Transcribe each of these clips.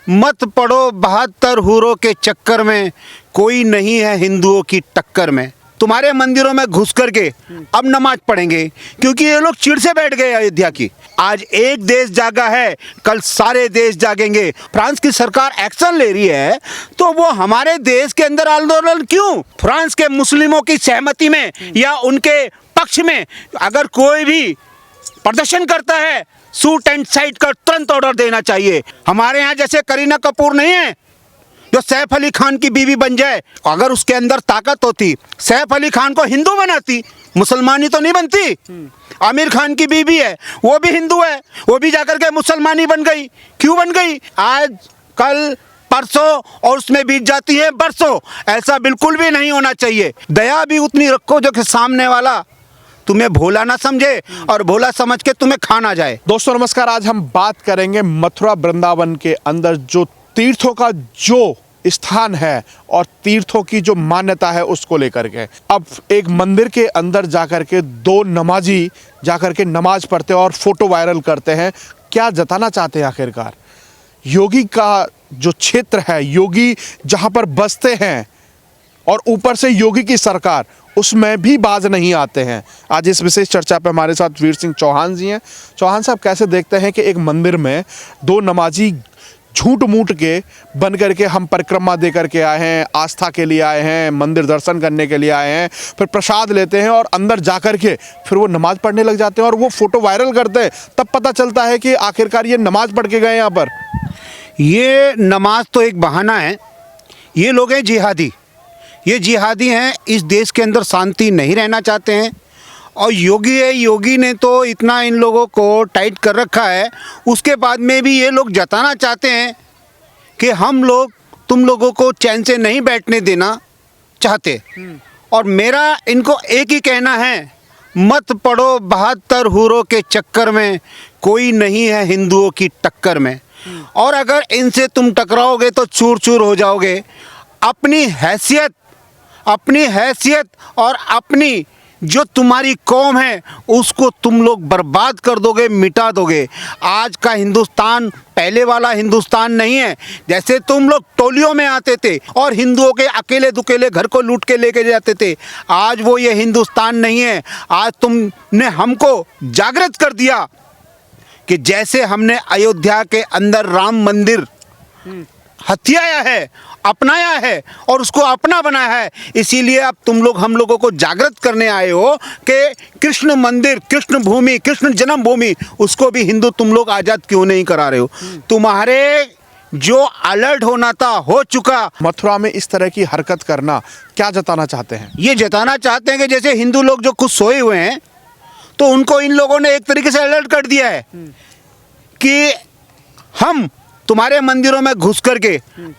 मत पड़ो 72 हूरों के चक्कर में, कोई नहीं है हिंदुओं की टक्कर में। तुम्हारे मंदिरों में घुस करके अब नमाज पढ़ेंगे, क्योंकि ये लोग चिढ़ से बैठ गए अयोध्या की। आज एक देश जागा है, कल सारे देश जागेंगे। फ्रांस की सरकार एक्शन ले रही है, तो वो हमारे देश के अंदर आंदोलन क्यों? फ्रांस के मुस्लिमों की सहमति में या उनके पक्ष में अगर कोई भी प्रदर्शन करता है, शूट एंड साइट का तुरंत ऑर्डर देना चाहिए। हमारे यहाँ जैसे करीना कपूर नहीं है जो सैफ अली खान की बीवी बन जाए, अगर उसके अंदर ताकत होती सैफ अली खान को हिंदू बनाती, मुसलमानी तो नहीं बनती। आमिर खान की बीवी है, वो भी हिंदू है, वो भी जाकर के मुसलमानी बन गई। क्यों बन गई? आज कल परसों और उसमें बीत जाती है बरसों। ऐसा बिल्कुल भी नहीं होना चाहिए। दया भी उतनी रखो जो कि सामने वाला तुम्हें भोला ना समझे और भोला समझ के तुम्हें खा ना जाए। दोस्तों नमस्कार, आज हम बात करेंगे मथुरा वृंदावन के अंदर जो तीर्थों का जो स्थान है और तीर्थों की जो मान्यता है उसको लेकर के। अब एक मंदिर के अंदर जाकर के दो नमाजी जाकर के नमाज पढ़ते हैं और फोटो वायरल करते हैं। क्या जताना चाहते हैं आखिरकार? योगी का जो क्षेत्र है, योगी जहां पर बसते हैं और ऊपर से योगी की सरकार, उसमें भी बाज नहीं आते हैं। आज इस विशेष चर्चा पे हमारे साथ वीर सिंह चौहान जी हैं। चौहान साहब, कैसे देखते हैं कि एक मंदिर में दो नमाजी झूठ मूठ के बन करके हम परिक्रमा दे करके आए हैं, आस्था के लिए आए हैं, मंदिर दर्शन करने के लिए आए हैं, फिर प्रसाद लेते हैं और अंदर जा कर के फिर वो नमाज पढ़ने लग जाते हैं और वो फोटो वायरल करते हैं। तब पता चलता है कि आखिरकार ये नमाज पढ़ के गए यहाँ पर। ये नमाज तो एक बहाना है। ये लोग हैं जिहादी। ये जिहादी हैं, इस देश के अंदर शांति नहीं रहना चाहते हैं। और योगी है, योगी ने तो इतना इन लोगों को टाइट कर रखा है, उसके बाद में भी ये लोग जताना चाहते हैं कि हम लोग तुम लोगों को चैन से नहीं बैठने देना चाहते। और मेरा इनको एक ही कहना है, मत पड़ो 72 हूरों के चक्कर में, कोई नहीं है हिंदुओं की टक्कर में। और अगर इनसे तुम टकराओगे तो चूर चूर हो जाओगे। अपनी हैसियत और अपनी जो तुम्हारी कौम है उसको तुम लोग बर्बाद कर दोगे, मिटा दोगे। आज का हिंदुस्तान पहले वाला हिंदुस्तान नहीं है। जैसे तुम लोग टोलियों में आते थे और हिंदुओं के अकेले दुकेले घर को लूट के लेके जाते थे, आज वो ये हिंदुस्तान नहीं है। आज तुमने हमको जागृत कर दिया कि जैसे हमने अयोध्या के अंदर राम मंदिर हथियाया है, अपनाया है और उसको अपना बनाया है, इसीलिए अब तुम लोग हम लोगों को जागृत करने आए हो कि कृष्ण मंदिर, कृष्ण भूमि, कृष्ण जन्मभूमि, उसको भी हिंदू तुम लोग आज़ाद क्यों नहीं करा रहे हो? तुम्हारे जो अलर्ट होना था हो चुका। मथुरा में इस तरह की हरकत करना क्या जताना चाहते हैं? ये जताना चाहते हैं कि जैसे हिंदू लोग जो कुछ सोए हुए हैं, तो उनको इन लोगों ने एक तरीके से अलर्ट कर दिया है कि हम तुम्हारे मंदिरों में घुस करके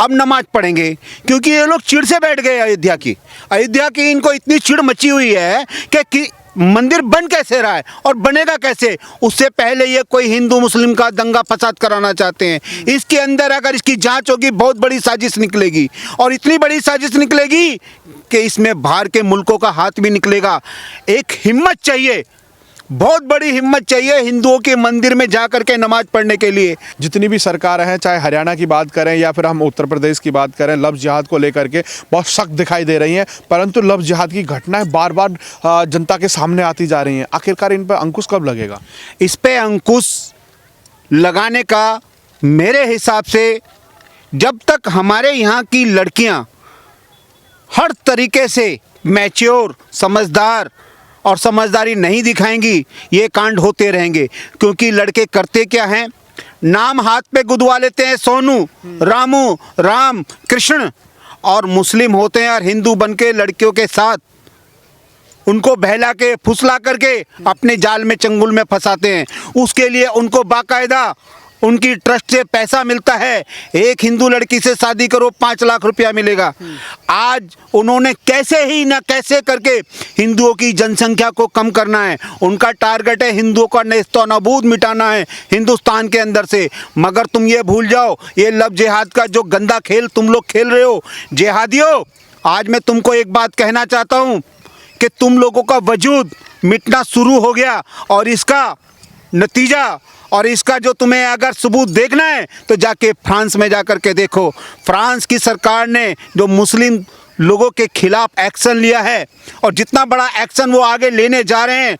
अब नमाज पढ़ेंगे, क्योंकि ये लोग चिढ़ से बैठ गए अयोध्या की। इनको इतनी चिढ़ मची हुई है कि मंदिर बन कैसे रहा है और बनेगा कैसे। उससे पहले ये कोई हिंदू मुस्लिम का दंगा फसाद कराना चाहते हैं। इसके अंदर अगर इसकी जांच होगी बहुत बड़ी साजिश निकलेगी, और इतनी बड़ी साजिश निकलेगी कि इसमें बाहर के मुल्कों का हाथ भी निकलेगा। एक हिम्मत चाहिए, बहुत बड़ी हिम्मत चाहिए हिंदुओं के मंदिर में जा करके नमाज पढ़ने के लिए। जितनी भी सरकारें हैं, चाहे हरियाणा की बात करें या फिर हम उत्तर प्रदेश की बात करें, लफ्ज़ जिहाद को लेकर के बहुत सख्त दिखाई दे रही हैं, परंतु लफ्ज़ जिहाद की घटनाएं बार बार जनता के सामने आती जा रही हैं। आखिरकार इन पर अंकुश कब लगेगा? इस पे अंकुश लगाने का मेरे हिसाब से जब तक हमारे यहाँ की लड़कियाँ हर तरीके से मैच्योर, समझदार और समझदारी नहीं दिखाएंगी, ये कांड होते रहेंगे। क्योंकि लड़के करते क्या हैं, नाम हाथ पे गुदवा लेते हैं, सोनू, रामू, राम, कृष्ण, और मुस्लिम होते हैं और हिंदू बन के लड़कियों के साथ उनको बहला के फुसला करके अपने जाल में, चंगुल में फंसाते हैं। उसके लिए उनको बाकायदा उनकी ट्रस्ट से पैसा मिलता है। एक हिंदू लड़की से शादी करो 5 लाख रुपया मिलेगा। आज उन्होंने कैसे ही ना कैसे करके हिंदुओं की जनसंख्या को कम करना है। उनका टारगेट है हिंदुओं का नेस्तनाबूद मिटाना है हिंदुस्तान के अंदर से। मगर तुम ये भूल जाओ, ये लव जिहाद का जो गंदा खेल तुम लोग खेल रहे हो, जिहादियों, आज मैं तुमको एक बात कहना चाहता हूँ कि तुम लोगों का वजूद मिटना शुरू हो गया और इसका नतीजा और इसका जो तुम्हें अगर सबूत देखना है तो जाके फ्रांस में जाकर के देखो। फ्रांस की सरकार ने जो मुस्लिम लोगों के खिलाफ एक्शन लिया है और जितना बड़ा एक्शन वो आगे लेने जा रहे हैं,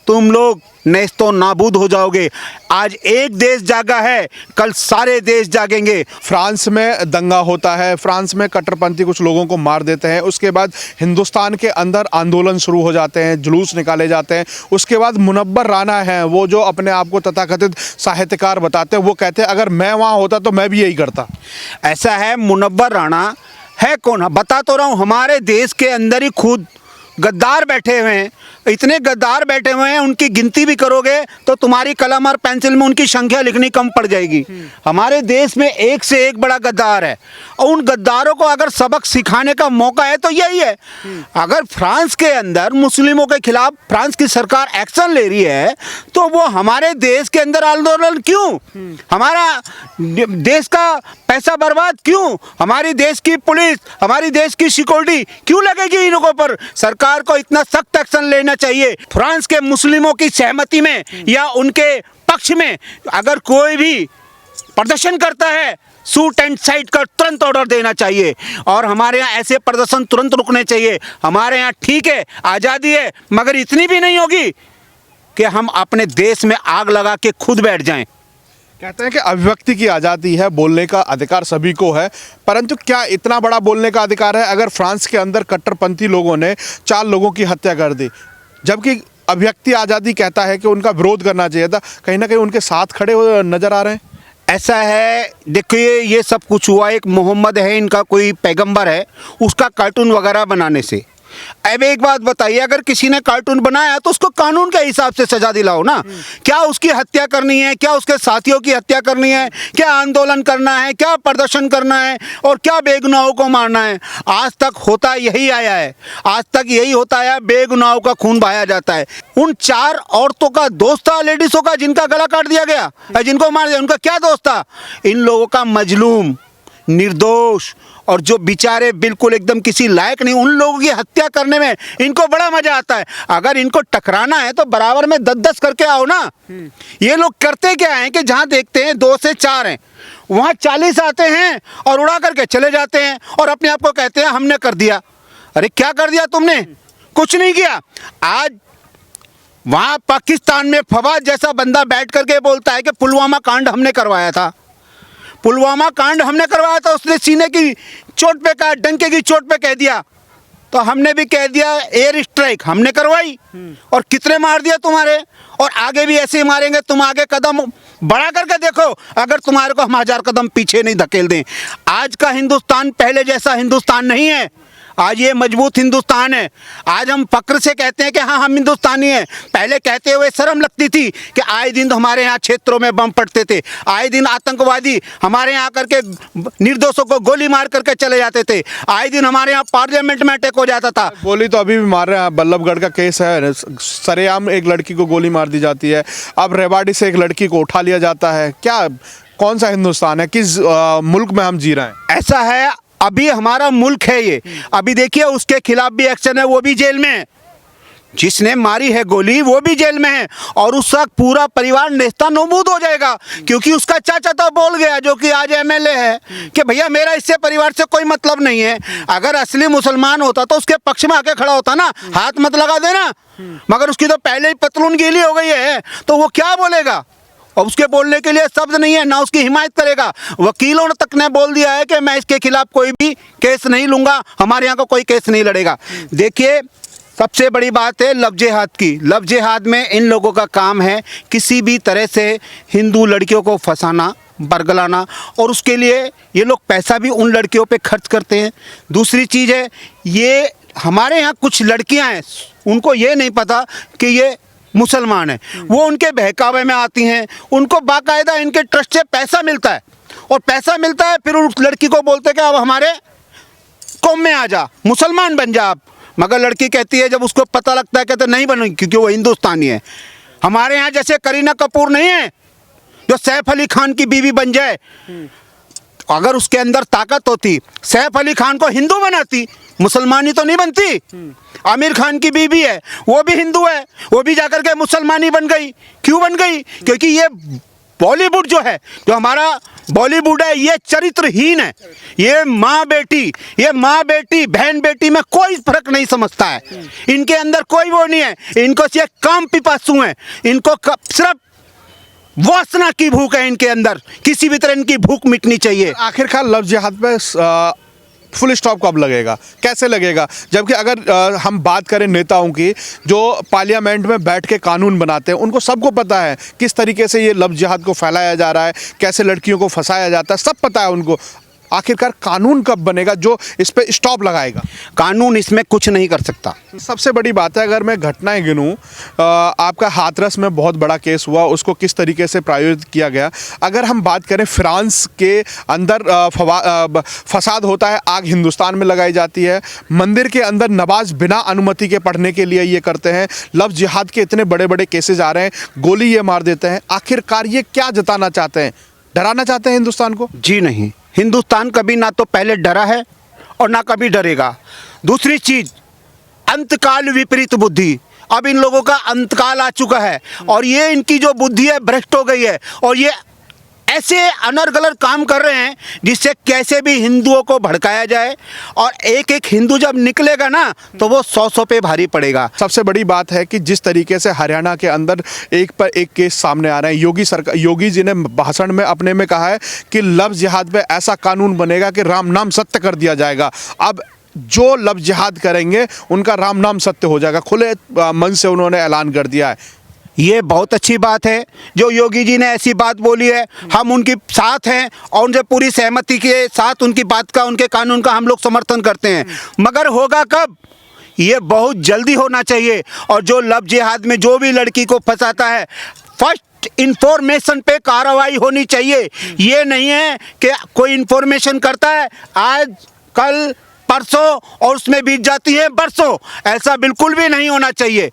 तुम लोग नेस्तो नाबूद हो जाओगे। आज एक देश जागा है, कल सारे देश जागेंगे। फ्रांस में दंगा होता है, फ्रांस में कट्टरपंथी कुछ लोगों को मार देते हैं, उसके बाद हिंदुस्तान के अंदर आंदोलन शुरू हो जाते हैं, जुलूस निकाले जाते हैं। उसके बाद मुनव्वर राना हैं, वो जो अपने आप को तथाकथित साहित्यकार बताते हैं, वो कहते हैं अगर मैं वहाँ होता तो मैं भी यही करता। ऐसा है, मुनव्वर राना है कौन? बता तो रहा हूँ, हमारे देश के अंदर ही खुद गद्दार बैठे हुए हैं। इतने गद्दार बैठे हुए हैं, उनकी गिनती भी करोगे तो तुम्हारी कलम और पेंसिल में उनकी संख्या लिखनी कम पड़ जाएगी। हमारे देश में एक से एक बड़ा गद्दार है और उन गद्दारों को अगर सबक सिखाने का मौका है तो यही है। अगर फ्रांस के अंदर मुस्लिमों के खिलाफ फ्रांस की सरकार एक्शन ले रही है तो वो हमारे देश के अंदर आंदोलन क्यों? हमारा देश का पैसा बर्बाद क्यों? हमारी देश की पुलिस, हमारी देश की सिक्योरिटी क्यों लगेगी इन लोगों पर? सरकार को इतना सख्त एक्शन लेना चाहिए। फ्रांस के मुस्लिमों की सहमति में या उनके पक्ष में अगर कोई भी प्रदर्शन करता है, शूट एंड साइट का तुरंत ऑर्डर देना चाहिए। और हमारे यहाँ ऐसे प्रदर्शन तुरंत रुकने चाहिए। हमारे यहाँ ठीक है, आज़ादी है, मगर इतनी भी नहीं होगी कि हम अपने देश में आग लगा के खुद बैठ जाएं। कहते हैं कि अभिव्यक्ति की आज़ादी है, बोलने का अधिकार सभी को है, परंतु क्या इतना बड़ा बोलने का अधिकार है अगर फ्रांस के अंदर कट्टरपंथी लोगों ने 4 लोगों की हत्या कर दी, जबकि अभिव्यक्ति आज़ादी कहता है कि उनका विरोध करना चाहिए था? कहीं ना कहीं उनके साथ खड़े हुए नजर आ रहे हैं। ऐसा है, देखिए ये सब कुछ हुआ, एक मोहम्मद है इनका, कोई पैगंबर है, उसका कार्टून वगैरह बनाने से। अब एक बात बताइए, अगर किसी ने कार्टून बनाया तो उसको कानून के हिसाब से सजा दिलाओ ना। क्या उसकी हत्या करनी है? क्या उसके साथियों की हत्या करनी है? क्या आंदोलन करना है? क्या प्रदर्शन करना है? और क्या बेगुनाहों को मारना है? आज तक होता यही आया है, आज तक यही होता है, बेगुनाहों का खून बहाया जाता है। उन 4 औरतों का दोस्त था, लेडीजों का, जिनका गला काट दिया गया, जिनको मार दिया, उनका क्या दोस्त था? इन लोगों का मजलूम, निर्दोष और जो बेचारे बिल्कुल एकदम किसी लायक नहीं, उन लोगों की हत्या करने में इनको बड़ा मजा आता है। अगर इनको टकराना है तो बराबर में 10-10 करके आओ ना। ये लोग करते क्या हैं कि जहां देखते हैं 2 से 4 हैं, वहां 40 आते हैं और उड़ा करके चले जाते हैं और अपने आप को कहते हैं हमने कर दिया। अरे क्या कर दिया तुमने? कुछ नहीं किया। आज वहां पाकिस्तान में फवाद जैसा बंदा बैठ करके बोलता है कि पुलवामा कांड हमने करवाया था, पुलवामा कांड हमने करवाया था। उसने सीने की चोट पे कहा, डंके की चोट पे कह दिया, तो हमने भी कह दिया एयर स्ट्राइक हमने करवाई। और कितने मार दिया तुम्हारे, और आगे भी ऐसे ही मारेंगे। तुम आगे कदम बढ़ा करके देखो, अगर तुम्हारे को हम 1000 कदम पीछे नहीं धकेल दें। आज का हिंदुस्तान पहले जैसा हिंदुस्तान नहीं है, आज ये मजबूत हिंदुस्तान है। आज हम फक्र से कहते हैं कि हाँ हम हिंदुस्तानी हैं। पहले कहते हुए शर्म लगती थी कि आए दिन हमारे यहाँ क्षेत्रों में बम पड़ते थे, आए दिन आतंकवादी हमारे यहाँ आकर के निर्दोषों को गोली मार करके चले जाते थे, आए दिन हमारे यहाँ पार्लियामेंट में अटैक हो जाता था। गोली तो अभी भी मार रहे हैं। बल्लभगढ़ का केस है, सरेआम एक लड़की को गोली मार दी जाती है। अब रेवाड़ी से एक लड़की को उठा लिया जाता है। क्या, कौन सा हिंदुस्तान है? किस मुल्क में हम जी रहे हैं? ऐसा है, अभी हमारा मुल्क है ये। अभी देखिए उसके खिलाफ भी एक्शन है, वो भी जेल में है। जिसने मारी है गोली वो भी जेल में है और उसका पूरा परिवार नेस्तनाबूद हो जाएगा, क्योंकि उसका चाचा तो बोल गया, जो कि आज एमएलए है, कि भैया मेरा इससे परिवार से कोई मतलब नहीं है। अगर असली मुसलमान होता तो उसके पक्ष में आके खड़ा होता ना, हाथ मत लगा देना। मगर उसकी तो पहले ही पतलून गीली हो गई है, तो वो क्या बोलेगा? और उसके बोलने के लिए शब्द नहीं है, ना उसकी हिमायत करेगा। वकीलों तक ने बोल दिया है कि मैं इसके खिलाफ कोई भी केस नहीं लूंगा, हमारे यहाँ का कोई केस नहीं लड़ेगा। देखिए सबसे बड़ी बात है लव जिहाद की। लव जिहाद में इन लोगों का काम है किसी भी तरह से हिंदू लड़कियों को फंसाना, बरगलाना, और उसके लिए ये लोग पैसा भी उन लड़कियों पे खर्च करते हैं। दूसरी चीज़ है, ये हमारे यहाँ कुछ लड़कियाँ हैं, उनको ये नहीं पता कि ये मुसलमान है, वो उनके बहकावे में आती हैं। उनको बाकायदा इनके ट्रस्ट से पैसा मिलता है, और पैसा मिलता है फिर उस लड़की को बोलते कि अब हमारे कौम में आ जा, मुसलमान बन जा आप। मगर लड़की कहती है, जब उसको पता लगता है, कहते नहीं बनूंगी, क्योंकि वो हिंदुस्तानी है। हमारे यहाँ जैसे करीना कपूर नहीं है जो सैफ अली खान की बीवी बन जाए। अगर उसके अंदर ताकत होती, सैफ अली खान को हिंदू बनाती, मुसलमानी तो नहीं बनती। आमिर खान की बीवी है, वो भी हिंदू है, वो भी जाकर के मुसलमानी बन गई। क्यों बन गई? क्योंकि ये बॉलीवुड जो है, जो हमारा बॉलीवुड है, ये चरित्रहीन है। ये माँ बेटी बहन बेटी में कोई फर्क नहीं समझता है। इनके अंदर कोई वो नहीं है, इनको सिर्फ काम पिपासु है, इनको सिर्फ वासना की भूख है इनके अंदर, किसी भी तरह इनकी भूख मिटनी चाहिए। आखिरकार लव जिहाद पे फुल स्टॉप कब लगेगा, कैसे लगेगा? जबकि अगर हम बात करें नेताओं की जो पार्लियामेंट में बैठ के कानून बनाते हैं, उनको सबको पता है किस तरीके से ये लव जिहाद को फैलाया जा रहा है, कैसे लड़कियों को फंसाया जाता है, सब पता है उनको। आखिरकार कानून कब बनेगा जो इस पे स्टॉप लगाएगा? कानून इसमें कुछ नहीं कर सकता। सबसे बड़ी बात है, अगर मैं घटनाएं गिनूं, आपका हाथरस में बहुत बड़ा केस हुआ, उसको किस तरीके से प्रायोजित किया गया। अगर हम बात करें फ्रांस के अंदर फसाद होता है, आग हिंदुस्तान में लगाई जाती है, मंदिर के अंदर नमाज बिना अनुमति के पढ़ने के लिए ये करते हैं, लव जिहाद के इतने बड़े बड़े केसेज आ रहे हैं, गोली ये मार देते हैं। आखिरकार ये क्या जताना चाहते हैं? डराना चाहते हैं हिंदुस्तान को? जी नहीं, हिंदुस्तान कभी ना तो पहले डरा है और ना कभी डरेगा। दूसरी चीज, अंतकाल विपरीत बुद्धि, अब इन लोगों का अंतकाल आ चुका है और ये इनकी जो बुद्धि है भ्रष्ट हो गई है और ये ऐसे अनर्गल काम कर रहे हैं जिससे कैसे भी हिंदुओं को भड़काया जाए और एक एक हिंदू जब निकलेगा ना तो वो 100 पे भारी पड़ेगा। सबसे बड़ी बात है कि जिस तरीके से हरियाणा के अंदर एक पर एक केस सामने आ रहे हैं, योगी जी ने भाषण में अपने में कहा है कि लव जिहाद पे ऐसा कानून बनेगा कि राम नाम सत्य कर दिया जाएगा। अब जो लव जिहाद करेंगे उनका राम नाम सत्य हो जाएगा, खुले मन से उन्होंने ऐलान कर दिया है। ये बहुत अच्छी बात है जो योगी जी ने ऐसी बात बोली है, हम उनके साथ हैं और उनसे पूरी सहमति के साथ उनकी बात का, उनके कानून का हम लोग समर्थन करते हैं। मगर होगा कब? ये बहुत जल्दी होना चाहिए। और जो लव जिहाद में जो भी लड़की को फंसाता है, फर्स्ट इंफॉर्मेशन पे कार्रवाई होनी चाहिए। ये नहीं है कि कोई इंफॉर्मेशन करता है आज कल परसों और उसमें बीत जाती है बरसों, ऐसा बिल्कुल भी नहीं होना चाहिए।